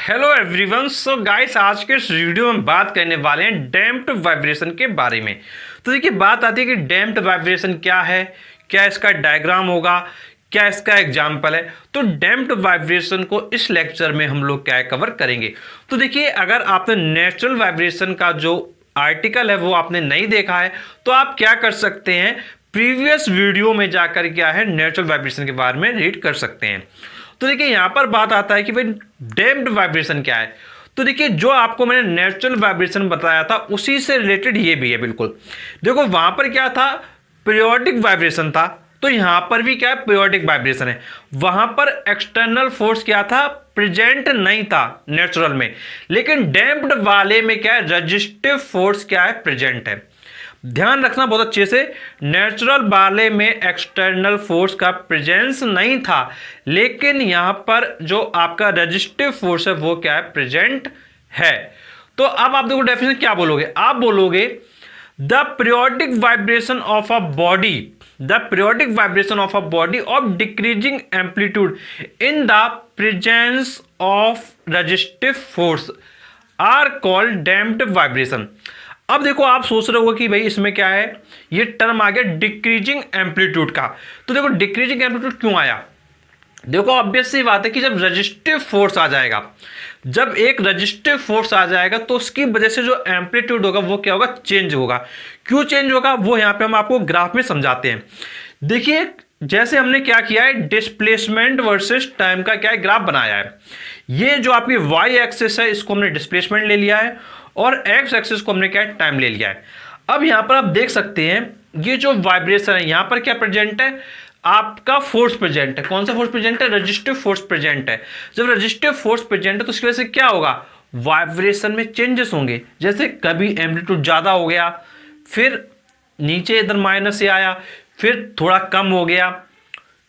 Hello everyone. So guys, आज के इस वीडियो में बात करने वाले हैं डैम्प्ड वाइब्रेशन के बारे में। तो देखिए, बात आती है कि डैम्प्ड वाइब्रेशन क्या है, क्या इसका डायग्राम होगा, क्या इसका एग्जाम्पल है। तो डैम्प्ड वाइब्रेशन को इस लेक्चर में हम लोग क्या कवर करेंगे। तो देखिए, अगर आपने नेचुरल वाइब्रेशन का जो आर्टिकल है वो आपने नहीं देखा है तो आप क्या कर सकते हैं, प्रीवियस वीडियो में जाकर क्या है नेचुरल वाइब्रेशन के बारे में रीड कर सकते हैं। तो देखिए, यहां पर बात आता है कि भाई डैम्प्ड वाइब्रेशन क्या है। तो देखिए, जो आपको मैंने नेचुरल वाइब्रेशन बताया था उसी से रिलेटेड ये भी है। बिल्कुल देखो, वहां पर क्या था, पीरियोडिक वाइब्रेशन था, तो यहां पर भी क्या है, पीरियोडिक वाइब्रेशन है। वहां पर एक्सटर्नल फोर्स क्या था, प्रेजेंट नहीं था नेचुरल में, लेकिन डैम्प्ड वाले में क्या है, रेजिस्टिव फोर्स क्या है, प्रेजेंट है। ध्यान रखना बहुत अच्छे से, नेचुरल वाले में एक्सटर्नल फोर्स का प्रेजेंस नहीं था, लेकिन यहां पर जो आपका रेजिस्टिव फोर्स है वो क्या है, प्रेजेंट है। तो अब आप देखो डेफिनेशन क्या बोलोगे, आप बोलोगे the periodic vibration of a body, the periodic vibration of a body of decreasing amplitude in the presence of resistive force are called damped vibration. अब देखो, आप सोच रहे हो कि भाई इसमें क्या है, ये टर्म आ गया डिक्रीजिंग एम्पलीट्यूड का। तो देखो, डिक्रीजिंग एम्पलीट्यूड क्यों आया, देखो ऑब्वियस सी बात है कि जब रेजिस्टिव फोर्स आ जाएगा, जब एक रेजिस्टिव फोर्स आ जाएगा तो उसकी वजह से जो एम्पलीट्यूड होगा वो क्या होगा, चेंज होगा। क्यों चेंज होगा वो यहां पे हम आपको ग्राफ में समझाते हैं। देखिए, जैसे हमने क्या किया है, डिस्प्लेसमेंट वर्सेस टाइम का क्या है, ग्राफ बनाया है। ये जो आपकी वाई एक्सिस है इसको हमने डिस्प्लेसमेंट ले लिया है और एक्स एक्सिस को हमने क्या है, टाइम ले लिया है। अब यहां पर आप देख सकते हैं, ये जो वाइब्रेशन है यहां पर क्या प्रेजेंट है, आपका फोर्स प्रेजेंट है। कौन सा फोर्स प्रेजेंट है, रेजिस्टिव फोर्स प्रेजेंट है। जब रेजिस्टिव फोर्स प्रेजेंट है तो उसकी वजह से क्या होगा, वाइब्रेशन में चेंजेस होंगे। जैसे कभी एम्पलीट्यूड ज्यादा हो गया, फिर नीचे इधर माइनस से आया, फिर थोड़ा कम हो गया,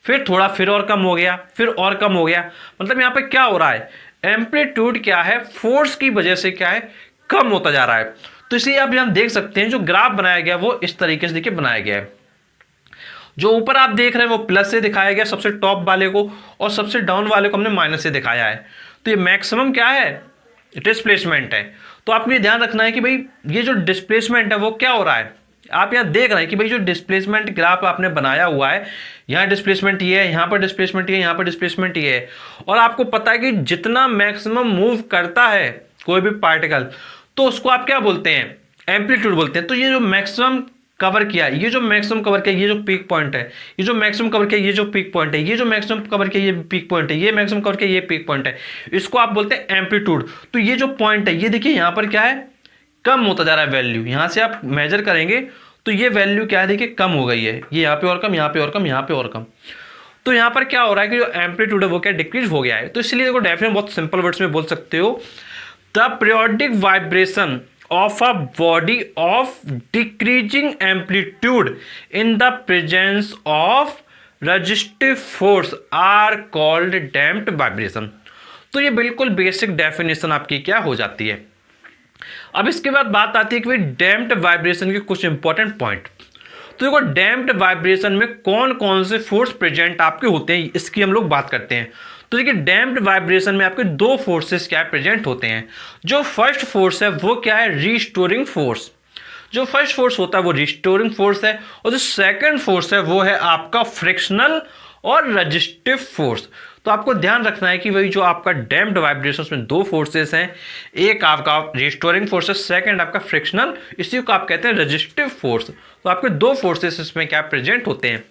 फिर थोड़ा फिर और कम हो गया, फिर और कम हो गया। मतलब यहां पे क्या हो रहा है, एम्पलीट्यूड क्या है, फोर्स की वजह से क्या है, कम होता जा रहा है। तो इसलिए आप यहां देख सकते हैं जो ग्राफ बनाया गया वो इस तरीके से देखिए बनाया गया है। जो ऊपर आप देख रहे हैं वो प्लस से दिखाया गया सबसे टॉप वाले को, और सबसे डाउन वाले को हमने माइनस से दिखाया है। तो ये मैक्सिमम क्या है, डिस्प्लेसमेंट है। तो आपको ये ध्यान रखना है कि भाई ये जो डिस्प्लेसमेंट है वो क्या हो रहा है। आप यहां देख रहे हैं कि भाई जो डिस्प्लेसमेंट ग्राफ आपने बनाया हुआ है, यहां डिस्प्लेसमेंट ये है, यहां पर डिस्प्लेसमेंट ये है, यहां पर डिस्प्लेसमेंट ये है। और आपको पता है कि जितना मैक्सिमम मूव करता है कोई भी पार्टिकल तो उसको आप क्या बोलते हैं, एम्पलीट्यूड बोलते हैं। तो ये जो मैक्सिमम कवर किया, ये जो मैक्सिमम कवर किया, ये जो पीक पॉइंट है, ये जो मैक्सिमम कवर किया, ये जो पीक पॉइंट है, ये जो मैक्सिमम कवर किया, ये पीक पॉइंट है, ये मैक्सिमम कवर किया, ये पीक पॉइंट है, इसको आप बोलते हैं एम्पलीट्यूड। तो ये जो पॉइंट है ये देखिए यहां पर क्या है, कम होता जा रहा है वैल्यू। यहां से आप मेजर करेंगे तो ये वैल्यू क्या है, देखिए कम हो गई है, ये यहाँ पे और कम, यहाँ पे और कम, यहाँ पे और कम। तो यहाँ पर क्या हो रहा है कि जो एम्पलीट्यूड है वो क्या डिक्रीज हो गया है। तो इसलिए देखो डेफिनेटली बहुत सिंपल वर्ड्स में बोल सकते हो, the periodic vibration of a body of decreasing amplitude in the presence of resistive force are called damped vibration। तो ये बिल्कुल बेसिक डेफिनेशन आपकी क्या हो जाती है। अब इसके बाद बात आती है कि भाई डैम्प्ड वाइब्रेशन के कुछ इंपॉर्टेंट पॉइंट। तो देखो, डैम्प्ड वाइब्रेशन में कौन कौन से फोर्स प्रेजेंट आपके होते हैं इसकी हम लोग बात करते हैं। तो देखिए, डैम्प्ड वाइब्रेशन में आपके दो फोर्सेस क्या प्रेजेंट होते हैं। जो फर्स्ट फोर्स है वो क्या है, रिस्टोरिंग फोर्स। जो फर्स्ट फोर्स होता है वो रिस्टोरिंग फोर्स है, और जो सेकंड फोर्स है वो है आपका फ्रिक्शनल और रेजिस्टिव फोर्स। तो आपको ध्यान रखना है कि वही जो आपका डैम्प्ड वाइब्रेशन में दो फोर्सेस हैं, एक आपका रिस्टोरिंग फोर्स है, सेकंड आपका फ्रिक्शनल, इसी को आप कहते हैं रेजिस्टिव फोर्स। तो आपके दो फोर्सेस इसमें क्या प्रेजेंट होते हैं।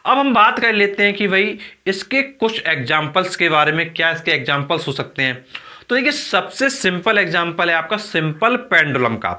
अब हम बात कर लेते हैं कि भाई इसके कुछ एग्जाम्पल्स के बारे में, क्या इसके एग्जाम्पल्स हो सकते हैं। तो देखिए, सबसे सिंपल एग्जाम्पल है आपका सिंपल पेंडुलम का।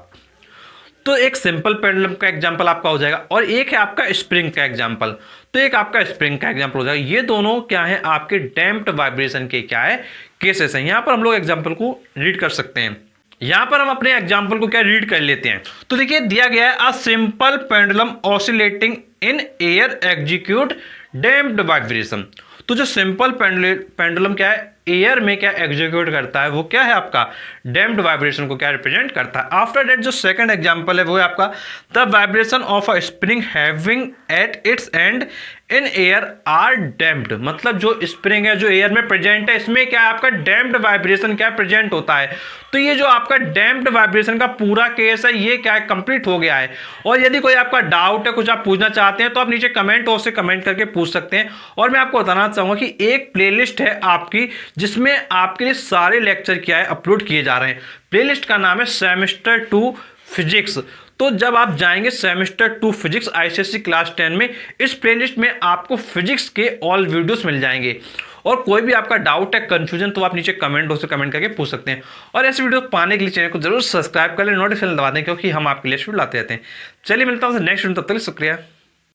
तो एक सिंपल पेंडुलम का एग्जाम्पल आपका हो जाएगा, और एक है आपका स्प्रिंग का एग्जाम्पल। तो एक आपका स्प्रिंग का एग्जाम्पल हो जाएगा। ये दोनों क्या है, आपके डैम्प्ड वाइब्रेशन के क्या है, केसेस हैं। यहां पर हम लोग एग्जाम्पल को रीड कर सकते हैं। यहां पर हम अपने एग्जाम्पल को क्या रीड कर लेते हैं। तो देखिए, दिया गया है a simple pendulum oscillating in air execute damped vibration. तो जो सिंपल पेंडुलम क्या है, एयर में क्या एग्जीक्यूट करता है, वो क्या है आपका डैम्प्ड वाइब्रेशन को क्या रिप्रेजेंट करता है। आफ्टर दैट जो सेकंड एग्जांपल है वो है आपका the vibration of a spring having at its end in air are damped, मतलब जो स्प्रिंग है जो एयर में प्रेजेंट है इसमें क्या है आपका डैम्प्ड वाइब्रेशन क्या प्रेजेंट होता है। तो ये जो आपका डैम्प्ड वाइब्रेशन का पूरा केस है ये क्या है कंप्लीट हो गया है। और यदि कोई आपका डाउट है, कुछ आप पूछना चाहते हैं तो आप नीचे कमेंट बॉक्स से कमेंट करके पूछ सकते हैं। और मैं आपको बताना चाहूंगा कि एक प्लेलिस्ट है आपकी जिसमें आपके लिए सारे लेक्चर क्या है अपलोड किए जा रहे हैं। प्लेलिस्ट का नाम है सेमेस्टर 2 फिजिक्स। तो जब आप जाएंगे सेमेस्टर 2 फिजिक्स आईसीएसई क्लास 10 में, इस प्लेलिस्ट में आपको फिजिक्स के ऑल वीडियोस मिल जाएंगे। और कोई भी आपका डाउट है, कंफ्यूजन, तो आप नीचे कमेंट बॉक्स में कमेंट करके पूछ सकते हैं। और ऐसे वीडियो पाने के लिए चैनल को जरूर सब्सक्राइब कर लें, नोटिफिकेशन दबा दें, क्योंकि हम आपके लिए वीडियो लाते रहते हैं। चलिए मिलता हूं नेक्स्ट वीडियो, तब तक शुक्रिया।